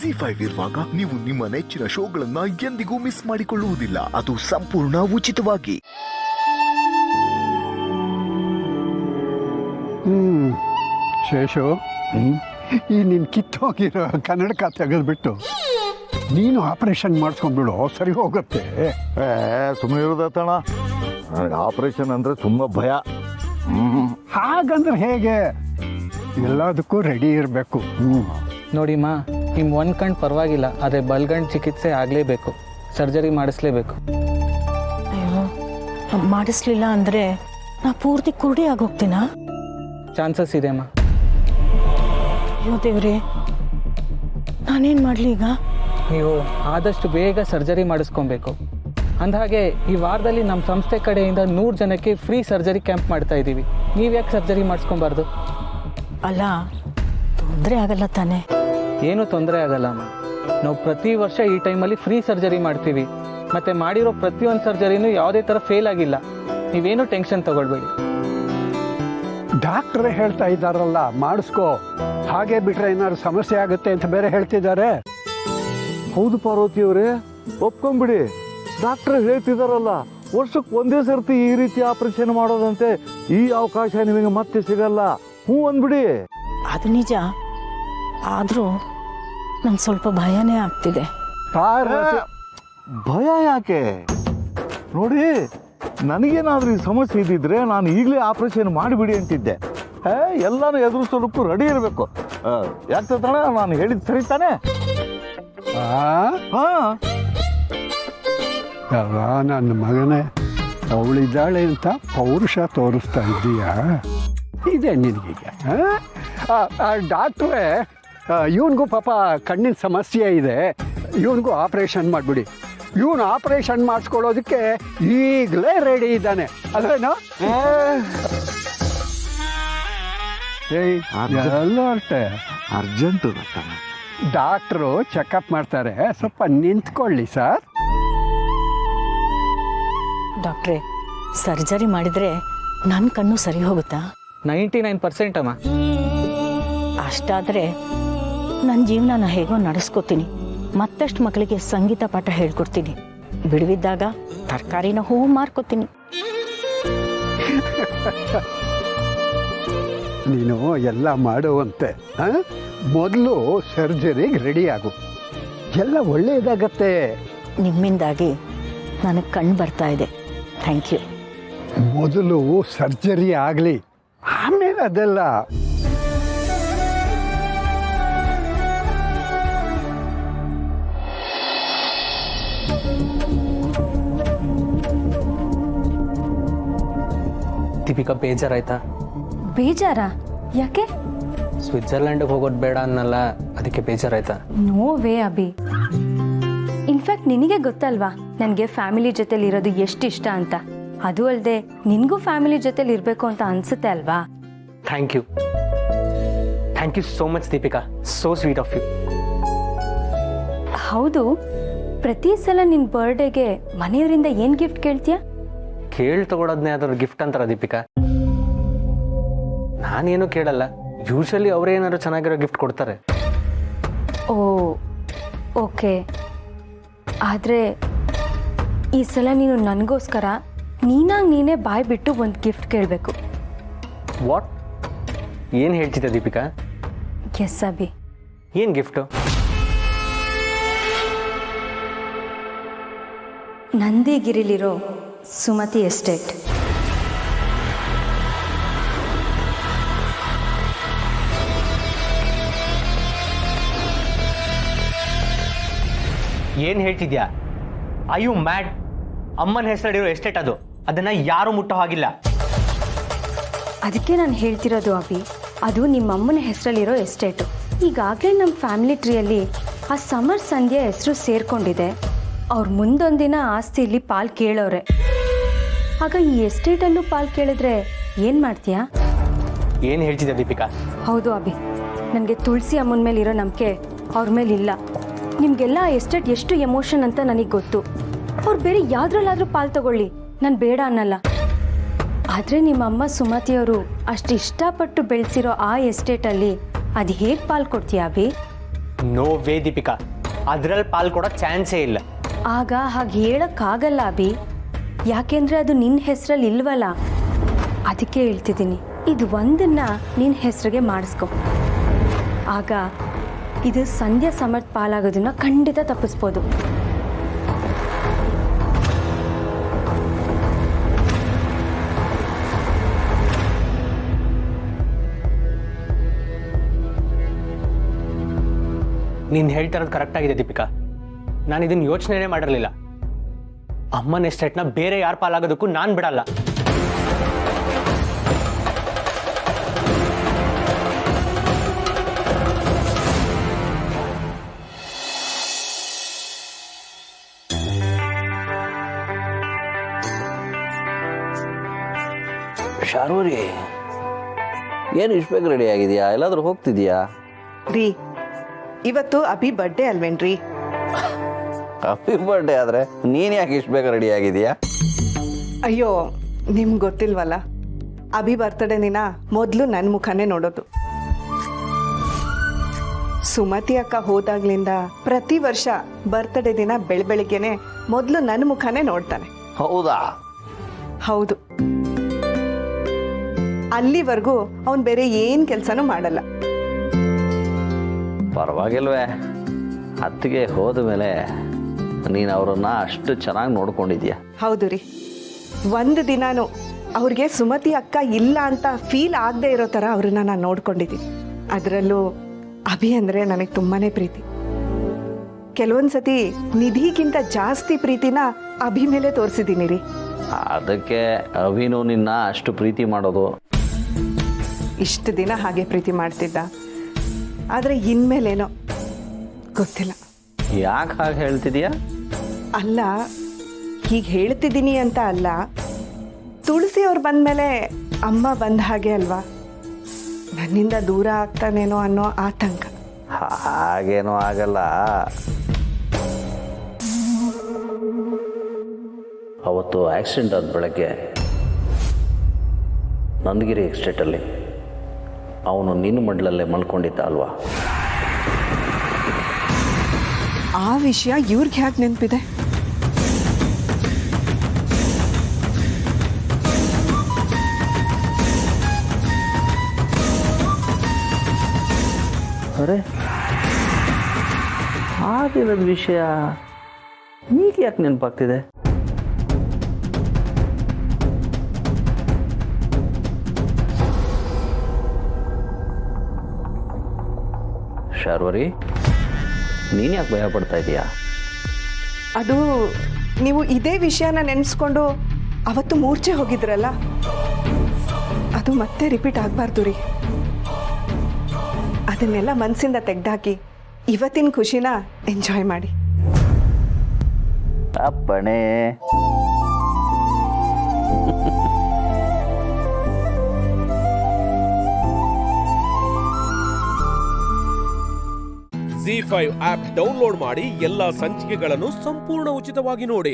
ZEE5 ಇರುವಾಗ ನೀವು ನಿಮ್ಮ ನೆಚ್ಚಿನ ಶೋಗಳನ್ನ ಎಂದಿಗೂ ಮಿಸ್ ಮಾಡಿಕೊಳ್ಳುವುದಿಲ್ಲ. ಅದು ಸಂಪೂರ್ಣ ಉಚಿತವಾಗಿ. ಶೇಷು, ಈ ನೀನು ಕಿತ್ತೋಗಿರೋ ಕನ್ನಡಕ ತೆಗೆದ್ಬಿಟ್ಟು ನೀನು ಆಪರೇಷನ್ ಮಾಡಿಸ್ಕೊಂಡ್ಬಿಡು, ಸರಿ ಹೋಗುತ್ತೆ. ಸುಮ್ಮನೆ ಇರೋದತ್ತಣ, ನನಗೆ ಆಪರೇಷನ್ ಅಂದರೆ ತುಂಬ ಭಯ. ಹಾಗಂದ್ರೆ ಹೇಗೆ? ಎಲ್ಲದಕ್ಕೂ ರೆಡಿ ಇರಬೇಕು. ನೋಡಿಮ್ಮ, ನಿಮ್ಮ ಒಂದು ಕಣ್ಣು ಪರವಾಗಿಲ್ಲ, ಆದರೆ ಬಲ್ಗಣ್ಣು ಚಿಕಿತ್ಸೆ ಆಗಲೇಬೇಕು, ಸರ್ಜರಿ ಮಾಡಿಸ್ಲೇಬೇಕು. ಅಯ್ಯೋ, ಮಾಡಿಸ್ಲಿಲ್ಲ ಅಂದರೆ ನಾ ಪೂರ್ತಿ ಕುರುಡಿ ಆಗೋಗ್ತೀನಾ? ಚಾನ್ಸಸ್ ಇದೆ ಅಮ್ಮ. ಅಯ್ಯೋ ದೇವ್ರೆ, ನಾನೇನು ಮಾಡಲಿ ಈಗ? ನೀವು ಆದಷ್ಟು ಬೇಗ ಸರ್ಜರಿ ಮಾಡಿಸ್ಕೊಬೇಕು. ಅಂದಹಾಗೆ ಈ ವಾರದಲ್ಲಿ ನಮ್ಮ ಸಂಸ್ಥೆ ಕಡೆಯಿಂದ 100 ಜನಕ್ಕೆ ಫ್ರೀ ಸರ್ಜರಿ ಕ್ಯಾಂಪ್ ಮಾಡ್ತಾ ಇದ್ದೀವಿ. ನೀವು ಯಾಕೆ ಸರ್ಜರಿ ಮಾಡಿಸ್ಕೊಬಾರ್ದು? ಅಲ್ಲ, ತೊಂದರೆ ಆಗಲ್ಲ ತಾನೇ? ಏನೂ ತೊಂದರೆ ಆಗಲ್ಲ ಅಮ್ಮ. ನಾವು ಪ್ರತಿ ವರ್ಷ ಈ ಟೈಮಲ್ಲಿ ಫ್ರೀ ಸರ್ಜರಿ ಮಾಡ್ತೀವಿ. ಮತ್ತು ಮಾಡಿರೋ ಪ್ರತಿಯೊಂದು ಸರ್ಜರಿನೂ ಯಾವುದೇ ಥರ ಫೇಲ್ ಆಗಿಲ್ಲ. ನೀವೇನು ಟೆನ್ಷನ್ ತಗೊಳ್ಬೇಡಿ. ಡಾಕ್ಟ್ರೇ ಹೇಳ್ತಾ ಇದ್ದಾರಲ್ಲ, ಮಾಡಿಸ್ಕೋ. ಹಾಗೆ ಬಿಟ್ರೆ ಏನಾದ್ರು ಸಮಸ್ಯೆ ಆಗುತ್ತೆ ಅಂತ ಬೇರೆ ಹೇಳ್ತಿದ್ದಾರೆ. ಹೌದು ಪಾರ್ವತಿಯವರೇ, ಒಪ್ಕೊಂಬಿಡಿ. ಡಾಕ್ಟ್ರ್ ಹೇಳ್ತಿದಾರಲ್ಲ, ವರ್ಷಕ್ಕೆ ಒಂದೇ ಸರ್ತಿ ಈ ರೀತಿ ಆಪರೇಷನ್ ಮಾಡೋದಂತೆ. ಈ ಅವಕಾಶ ನಿಮಗೆ ಮತ್ತೆ ಸಿಗಲ್ಲ. ಹ್ಞೂ ಅಂದ್ಬಿಡಿ. ಅದು ನಿಜ, ಆದರೂ ನಂಗೆ ಸ್ವಲ್ಪ ಭಯನೇ ಆಗ್ತಿದೆ. ಭಯ ಯಾಕೆ? ನೋಡಿ, ನನಗೇನಾದ್ರೂ ಈ ಸಮಸ್ಯೆ ಇದ್ದಿದ್ರೆ ನಾನು ಈಗಲೇ ಆಪರೇಷನ್ ಮಾಡಿಬಿಡಿ ಅಂತಿದ್ದೆ. ಎಲ್ಲಾನು ಎದುರಿಸೋದಕ್ಕೂ ರೆಡಿ ಇರಬೇಕು. ಯಾಕೆ ತಾನೆ ನಾನು ಹೇಳಿದ್ದು ಸರಿ ತಾನೆ? ನನ್ನ ಮಗನೇ, ಅವಳಿದ್ದಾಳೆ ಅಂತ ಪೌರುಷ ತೋರಿಸ್ತಾ ಇದ್ದೀಯಾ? ಇದೆ ನಿನಗೀಗ. ಡಾಕ್ಟ್ರೇ, ಇವನಿಗೂ ಪಾಪ ಕಣ್ಣಿನ ಸಮಸ್ಯೆ ಇದೆ, ಇವನಿಗೂ ಆಪರೇಷನ್ ಮಾಡಿಬಿಡಿ. ಇವನು ಆಪರೇಷನ್ ಮಾಡಿಸ್ಕೊಳ್ಳೋದಕ್ಕೆ ಈಗಲೇ ರೆಡಿ ಇದ್ದಾನೆ ಅಲ್ವೇನೋ? ಎಲ್ಲ ಅರ್ಜೆಂಟು. ಡಾಕ್ಟ್ರು ಚೆಕಪ್ ಮಾಡ್ತಾರೆ, ಸ್ವಲ್ಪ ನಿಂತ್ಕೊಳ್ಳಿ ಸರ್. ಡಾಕ್ಟ್ರೇ, ಸರ್ಜರಿ ಮಾಡಿದರೆ ನನ್ನ ಕಣ್ಣು ಸರಿ ಹೋಗುತ್ತಾ? 99% ಅಮ್ಮ. ಅಷ್ಟಾದರೆ ನನ್ನ ಜೀವನನ ಹೇಗೋ ನಡೆಸ್ಕೋತೀನಿ. ಮತ್ತಷ್ಟು ಮಕ್ಕಳಿಗೆ ಸಂಗೀತ ಪಾಠ ಹೇಳ್ಕೊಡ್ತೀನಿ. ಬಿಡುವಿದ್ದಾಗ ತರಕಾರಿನ ಹೂವು ಮಾರ್ಕೋತೀನಿ. ನೀನು ಎಲ್ಲ ಮಾಡುವಂತೆ. ಮೊದಲು ಸರ್ಜರಿಗೆ ರೆಡಿ ಆಗು, ಎಲ್ಲ ಒಳ್ಳೆಯದಾಗತ್ತೆ. ನಿಮ್ಮಿಂದಾಗಿ ನನಗೆ ಕಣ್ಣು ಬರ್ತಾ ಇದೆ. Thank you. ಮೊದಲು ಸರ್ಜರಿ ಆಗಲಿ, ಆಮೇಲೆ ಅದೆಲ್ಲ. ದೀಪಿಕಾ, ಬೇಜಾರಾಯ್ತಾ? ಬೇಜಾರಾ? ಯಾಕೆ? ಸ್ವಿಟ್ಜರ್ಲ್ಯಾಂಡಿಗೆ ಹೋಗೋದು ಬೇಡ ಅನ್ನಲ್ಲ, ಅದಕ್ಕೆ ಬೇಜಾರಾಯ್ತಾ? No way Abhi. ಇನ್ಫ್ಯಾಕ್ಟ್ ನಿನಗೆ ಗೊತ್ತಲ್ವಾ ನನಗೆ ಫ್ಯಾಮಿಲಿ ಜೊತೆಲಿ ಇರೋದು ಎಷ್ಟು ಇಷ್ಟ ಅಂತ. ಅದು ಅಲ್ಲದೆ ನಿನಗೂ ಫ್ಯಾಮಿಲಿ ಜೊತೆಲಿ ಇರಬೇಕು ಅಂತ ಅನ್ಸುತ್ತೆ ಅಲ್ವಾ? Thank you so much Deepika, so sweet of you. ಹೌದು, ಪ್ರತಿ ಸಲ ನಿನ್ನ ಬರ್ಡೇಗೆ ಮನೆಯವರಿಂದ ಏನು ಗಿಫ್ಟ್ ಕೇಳ್ತೀಯಾ? ಕೇಳಿ ತಗೊಳೋದನ್ನೇ ಅದ್ರ ಗಿಫ್ಟ್ ಅಂತಾರ ದೀಪಿಕಾ? ನಾನೇನು ಕೇಳಲ್ಲ, ಯೂಶಲಿ ಅವರೇ ಏನಾದ್ರು ಚೆನ್ನಾಗಿರೋ ಗಿಫ್ಟ್ ಕೊಡ್ತಾರೆ. ಓ ಓಕೆ. ಆದರೆ ಈ ಸಲ ನೀನು ನನಗೋಸ್ಕರ ನೀನೇ ಬಾಯ್ ಬಿಟ್ಟು ಒಂದು ಗಿಫ್ಟ್ ಕೇಳಬೇಕು. ವಾಟ್? ಏನು ಹೇಳ್ತಿದ್ದೆ ದೀಪಿಕಾ? ಎಸ್ ಅಭಿ. ಏನು ಗಿಫ್ಟು? ನಂದಿಗಿರಿಲಿರೋ ಸುಮತಿ ಎಸ್ಟೇಟ್. ಏನು ಹೇಳ್ತಿದ್ಯಾ? I you mad? ಅಮ್ಮನ ಹೆಸರಲ್ಲಿರೋ ಎಸ್ಟೇಟ್ ಅದು, ಅದನ್ನು ಯಾರೂ ಮುಟ್ಟೋ ಹಾಗಿಲ್ಲ. ಅದಕ್ಕೆ ನಾನು ಹೇಳ್ತಿರೋದು ಅಭಿ, ಅದು ನಿಮ್ಮಮ್ಮನ ಹೆಸರಲ್ಲಿರೋ ಎಸ್ಟೇಟು. ಈಗಾಗಲೇ ನಮ್ಮ ಫ್ಯಾಮಿಲಿ ಟ್ರೀಯಲ್ಲಿ ಆ ಸಮರ್ ಸಂಧ್ಯಾ ಹೆಸರು ಸೇರ್ಕೊಂಡಿದೆ. ಅವ್ರು ಮುಂದೊಂದಿನ ಆಸ್ತಿಯಲ್ಲಿ ಪಾಲು ಕೇಳೋರೆ. ಆಗ ಈ ಎಸ್ಟೇಟಲ್ಲೂ ಪಾಲು ಕೇಳಿದ್ರೆ ಏನು ಮಾಡ್ತೀಯಾ? ಏನು ಹೇಳ್ತಿದ್ಯಾ ದೀಪಿಕಾ? ಹೌದು ಅಭಿ, ನನಗೆ ತುಳಸಿ ಅಮ್ಮನ ಮೇಲೆ ಇರೋ ನಂಬಿಕೆ ಅವ್ರ ಮೇಲೆ ಇಲ್ಲ. ನಿಮಗೆಲ್ಲ ಆ ಎಸ್ಟೇಟ್ ಎಷ್ಟು ಎಮೋಷನ್ ಅಂತ ನನಗೆ ಗೊತ್ತು. ಅವ್ರು ಬೇರೆ ಯಾವುದ್ರಲ್ಲಾದರೂ ಪಾಲು ತಗೊಳ್ಳಿ, ನಾನು ಬೇಡ ಅನ್ನಲ್ಲ. ಆದರೆ ನಿಮ್ಮಮ್ಮ ಸುಮತಿಯವರು ಅಷ್ಟು ಇಷ್ಟಪಟ್ಟು ಬೆಳೆಸಿರೋ ಆ ಎಸ್ಟೇಟಲ್ಲಿ ಅದು ಹೇಗೆ ಪಾಲು ಕೊಡ್ತೀಯಾ ಅಭಿ? ನೋ ವೇ ದೀಪಿಕಾ, ಅದ್ರಲ್ಲಿ ಪಾಲ್ ಕೊಡೋ ಚಾನ್ಸೇ ಇಲ್ಲ. ಆಗ ಹಾಗೆ ಹೇಳೋಕ್ಕಾಗಲ್ಲ ಅಭಿ, ಯಾಕೆಂದರೆ ಅದು ನಿನ್ನ ಹೆಸರಲ್ಲಿ ಇಲ್ವಲ್ಲ. ಅದಕ್ಕೆ ಹೇಳ್ತಿದ್ದೀನಿ, ಇದು ಒಂದನ್ನು ನಿನ್ನ ಹೆಸರಿಗೆ ಮಾಡಿಸ್ಕೊ. ಆಗ ಇದು ಸಂಧ್ಯಾ ಸಮರ್ಥ ಪಾಲಾಗೋದನ್ನ ಖಂಡಿತ ತಪ್ಪಿಸ್ಬೋದು. ನೀನು ಹೇಳ್ತಿರೋದು ಕರೆಕ್ಟಾಗಿದೆ ದೀಪಿಕಾ, ನಾನು ಇದನ್ನು ಯೋಚನೆನೇ ಮಾಡಿರಲಿಲ್ಲ. ಅಮ್ಮನ ಎಸ್ಟೇಟ್ನ ಬೇರೆ ಯಾರು ಪಾಲಾಗೋದಕ್ಕೂ ನಾನು ಬಿಡಲ್ಲ. ಶಾರ್ವರಿ, ಏನು ಇಷ್ಟು ಬೇಗ ರೆಡಿ ಆಗಿದೆಯಾ? ಎಲ್ಲಾದರೂ ಹೋಗ್ತಿದ್ಯಾ? ರೀ, ಇವತ್ತು ಅಭಿ ಬರ್ಡೇ ಅಲ್ವೇನ್ರಿ? ಹ್ಯಾಪಿ ಬರ್ಡೇ ಆದರೆ ನೀನು ಯಾಕೆ ಇಷ್ಟು ಬೇಗ ರೆಡಿ ಆಗಿದೆಯಾ? ಅಯ್ಯೋ, ನಿಮ್ಗೆ ಗೊತ್ತಿಲ್ವಲ್ಲ, ಅಭಿ ಬರ್ತಡೇ ದಿನ ಮೊದಲು ನನ್ನ ಮುಖನೇ ನೋಡೋದು. ಸುಮತಿ ಅಕ್ಕ ಹೋದಾಗ್ಲಿಂದ ಪ್ರತಿ ವರ್ಷ ಬರ್ತಡೇ ದಿನ ಬೆಳಬೆಳಿಗ್ಗೆನೆ ಮೊದಲು ನನ್ನ ಮುಖನೇ ನೋಡ್ತಾನೆ. ಹೌದಾ? ಹೌದು. ಅಲ್ಲಿವರೆಗೂ ಅವನು ಬೇರೆ ಏನು ಕೆಲಸನೂ ಮಾಡಲ್ಲ. ಪರವಾಗಿಲ್ವೇ, ಅತ್ತಿಗೆ ಹೋದ ಮೇಲೆ ನೀನು ಅವರನ್ನು ಅಷ್ಟು ಚೆನ್ನಾಗಿ ನೋಡ್ಕೊಂಡಿದ್ಯಾ. ಹೌದು ರೀ, ಒಂದು ದಿನಾನು ಅವ್ರಿಗೆ ಸುಮತಿ ಅಕ್ಕ ಇಲ್ಲ ಅಂತ ಫೀಲ್ ಆಗದೆ ಇರೋ ಥರ ಅವ್ರನ್ನ ನಾನು ನೋಡ್ಕೊಂಡಿದ್ದೀನಿ. ಅದರಲ್ಲೂ ಅಭಿ ಅಂದರೆ ನನಗೆ ತುಂಬಾ ಪ್ರೀತಿ. ಕೆಲವೊಂದು ಸತಿ ನಿಧಿಗಿಂತ ಜಾಸ್ತಿ ಪ್ರೀತಿನ ಅಭಿ ಮೇಲೆ ತೋರಿಸಿದ್ದೀನಿ ರೀ. ಅದಕ್ಕೆ ಅಭಿನೂ ನಿನ್ನ ಅಷ್ಟು ಪ್ರೀತಿ ಮಾಡೋದು. ಇಷ್ಟು ದಿನ ಹಾಗೆ ಪ್ರೀತಿ ಮಾಡ್ತಿದ್ದ, ಆದರೆ ಇನ್ಮೇಲೇನೋ ಗೊತ್ತಿಲ್ಲ. ಯಾಕೆ ಹಾಗೆ ಹೇಳ್ತಿದ್ಯಾ? ಅಲ್ಲ, ಹೀಗೆ ಹೇಳ್ತಿದ್ದೀನಿ ಅಂತ ಅಲ್ಲ, ತುಳಸಿ ಅವ್ರು ಬಂದಮೇಲೆ ಅಮ್ಮ ಬಂದ ಹಾಗೆ ಅಲ್ವಾ, ನನ್ನಿಂದ ದೂರ ಆಗ್ತಾನೇನೋ ಅನ್ನೋ ಆತಂಕ. ಹಾಗೇನೂ ಆಗಲ್ಲ. ಅವತ್ತು ಆಕ್ಸಿಡೆಂಟ್ ಆದ ಬೆಳಗ್ಗೆ ನಂದಗಿರಿ ಎಸ್ಟೇಟಲ್ಲಿ ಅವನು ನಿನ್ನ ಮಡ್ಲಲ್ಲೇ ಮಲ್ಕೊಂಡಿದ್ದ ಅಲ್ವಾ? ಆ ವಿಷಯ ಇವ್ರಿಗೆ ಯಾಕೆ ನೆನಪಿದೆ? ಅರೆ, ಆ ದಿನದ ವಿಷಯ ಈಗ ಯಾಕೆ ನೆನಪಾಗ್ತಿದೆ? ಶಾರ್ವರಿ, ನೀನು ಯಾಕೆ ಭಯ ಪಡ್ತಾ ಇದೀಯಾ? ಅದು ನೀವು ಇದೇ ವಿಷಯನ ನೆನೆಸ್ಕೊಂಡು ಅವತ್ತು ಮೂರ್ಛೆ ಹೋಗಿದ್ರಲ್ಲ, ಅದು ಮತ್ತೆ ರಿಪೀಟ್ ಆಗಬಾರ್ದು ರೀ. ಅದನ್ನೆಲ್ಲ ಮನಸ್ಸಿಂದ ತೆಗೆದಾಕಿ ಇವತ್ತಿನ ಖುಷಿನ ಎಂಜಾಯ್ ಮಾಡಿ. ಅಪ್ಪಣೆ. ZEE5 ಆಪ್ ಡೌನ್ಲೋಡ್ ಮಾಡಿ ಎಲ್ಲಾ ಸಂಚಿಕೆಗಳನ್ನು ಸಂಪೂರ್ಣ ಉಚಿತವಾಗಿ ನೋಡಿ.